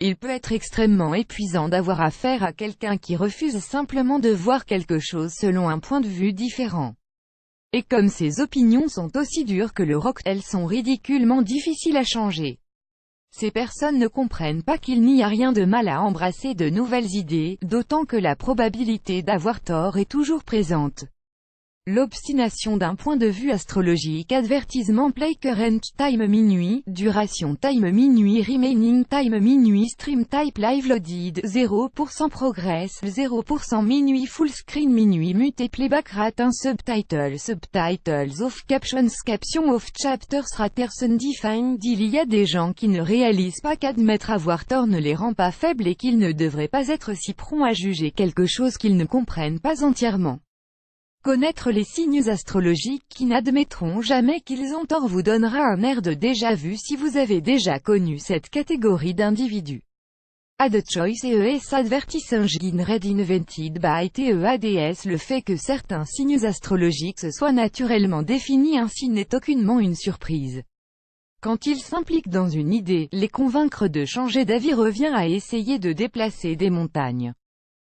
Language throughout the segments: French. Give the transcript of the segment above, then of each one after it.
Il peut être extrêmement épuisant d'avoir affaire à quelqu'un qui refuse simplement de voir quelque chose selon un point de vue différent. Et comme ses opinions sont aussi dures que le roc, elles sont ridiculement difficiles à changer. Ces personnes ne comprennent pas qu'il n'y a rien de mal à embrasser de nouvelles idées, d'autant que la probabilité d'avoir tort est toujours présente. L'obstination d'un point de vue astrologique. Advertisement: play current time minuit, duration time minuit, remaining time minuit, stream type live loaded, 0% progress, 0% minuit, full screen minuit, mute playback rate, un subtitles off, captions off, chapters raters undefined. Il y a des gens qui ne réalisent pas qu'admettre avoir tort ne les rend pas faibles et qu'ils ne devraient pas être si prompts à juger quelque chose qu'ils ne comprennent pas entièrement. Connaître les signes astrologiques qui n'admettront jamais qu'ils ont tort vous donnera un air de déjà-vu si vous avez déjà connu cette catégorie d'individus. Ad choice ES advertising read invented by TEADS. Le fait que certains signes astrologiques se soient naturellement définis ainsi n'est aucunement une surprise. Quand ils s'impliquent dans une idée, les convaincre de changer d'avis revient à essayer de déplacer des montagnes.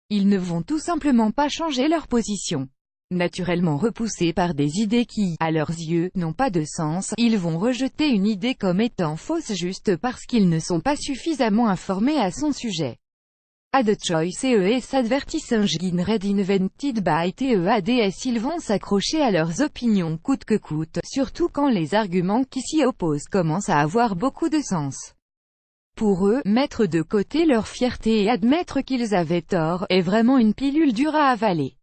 Ils ne vont tout simplement pas changer leur position. Naturellement repoussés par des idées qui, à leurs yeux, n'ont pas de sens, ils vont rejeter une idée comme étant fausse juste parce qu'ils ne sont pas suffisamment informés à son sujet. Ad choice ES advertising read invented by TEADS. Ils vont s'accrocher à leurs opinions coûte que coûte, surtout quand les arguments qui s'y opposent commencent à avoir beaucoup de sens. Pour eux, mettre de côté leur fierté et admettre qu'ils avaient tort, est vraiment une pilule dure à avaler.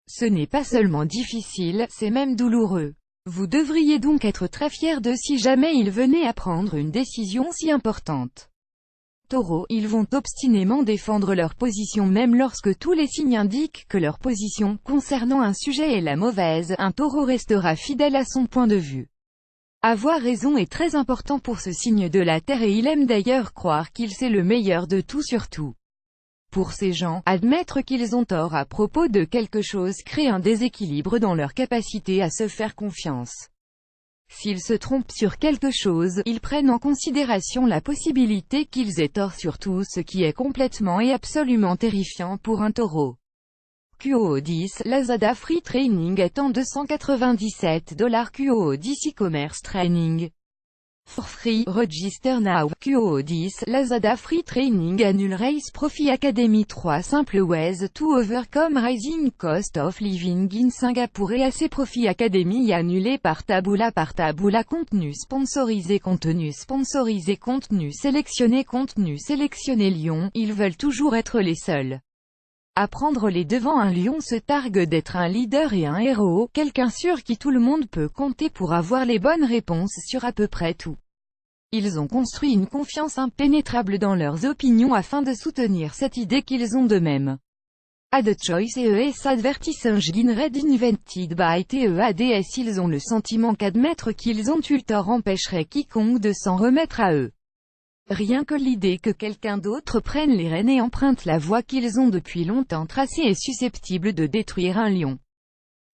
Ce n'est pas seulement difficile, c'est même douloureux. Vous devriez donc être très fier de si jamais ils venaient à prendre une décision si importante. Taureau, ils vont obstinément défendre leur position même lorsque tous les signes indiquent que leur position concernant un sujet est la mauvaise. Un taureau restera fidèle à son point de vue. Avoir raison est très important pour ce signe de la Terre et il aime d'ailleurs croire qu'il sait le meilleur de tout surtout. Pour ces gens, admettre qu'ils ont tort à propos de quelque chose crée un déséquilibre dans leur capacité à se faire confiance. S'ils se trompent sur quelque chose, ils prennent en considération la possibilité qu'ils aient tort sur tout, ce qui est complètement et absolument terrifiant pour un taureau. QO10, Lazada Free Training est en $297. QO10 e-commerce training. For free, register now. QO10, Lazada Free Training Annual Race Profi Academy 3 simple ways to overcome rising cost of living in Singapour et AC Profi Academy annulé par Taboola contenu sponsorisé contenu sélectionné Lyon, ils veulent toujours être les seuls à prendre les devants. Un lion se targue d'être un leader et un héros, quelqu'un sur qui tout le monde peut compter pour avoir les bonnes réponses sur à peu près tout. Ils ont construit une confiance impénétrable dans leurs opinions afin de soutenir cette idée qu'ils ont d'eux-mêmes. Ad choice ES advertising read invented by TEADS. Ils ont le sentiment qu'admettre qu'ils ont eu tort empêcherait quiconque de s'en remettre à eux. Rien que l'idée que quelqu'un d'autre prenne les rênes et emprunte la voie qu'ils ont depuis longtemps tracée est susceptible de détruire un lion.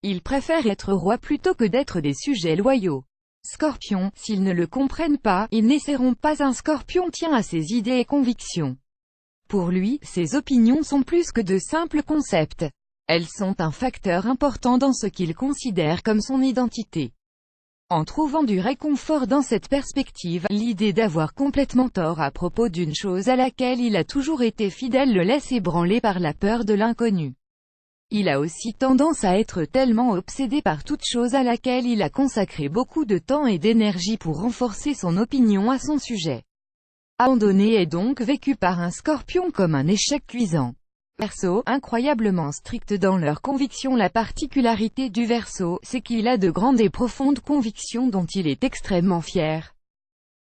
Ils préfèrent être rois plutôt que d'être des sujets loyaux. Scorpion, s'ils ne le comprennent pas, ils n'essaieront pas. Un scorpion tient à ses idées et convictions. Pour lui, ses opinions sont plus que de simples concepts. Elles sont un facteur important dans ce qu'il considère comme son identité. En trouvant du réconfort dans cette perspective, l'idée d'avoir complètement tort à propos d'une chose à laquelle il a toujours été fidèle le laisse ébranler par la peur de l'inconnu. Il a aussi tendance à être tellement obsédé par toute chose à laquelle il a consacré beaucoup de temps et d'énergie pour renforcer son opinion à son sujet. Abandonner est donc vécu par un scorpion comme un échec cuisant. Verseau, incroyablement strict dans leurs convictions. La particularité du Verseau, c'est qu'il a de grandes et profondes convictions dont il est extrêmement fier.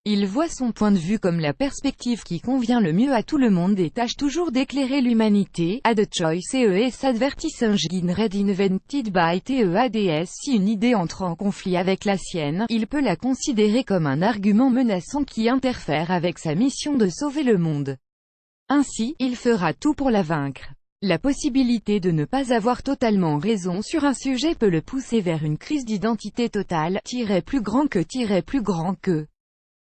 Il voit son point de vue comme la perspective qui convient le mieux à tout le monde et tâche toujours d'éclairer l'humanité. Ad choice ES advertising read invented by TEADS. Si une idée entre en conflit avec la sienne, il peut la considérer comme un argument menaçant qui interfère avec sa mission de sauver le monde. Ainsi, il fera tout pour la vaincre. La possibilité de ne pas avoir totalement raison sur un sujet peut le pousser vers une crise d'identité totale, plus grand que.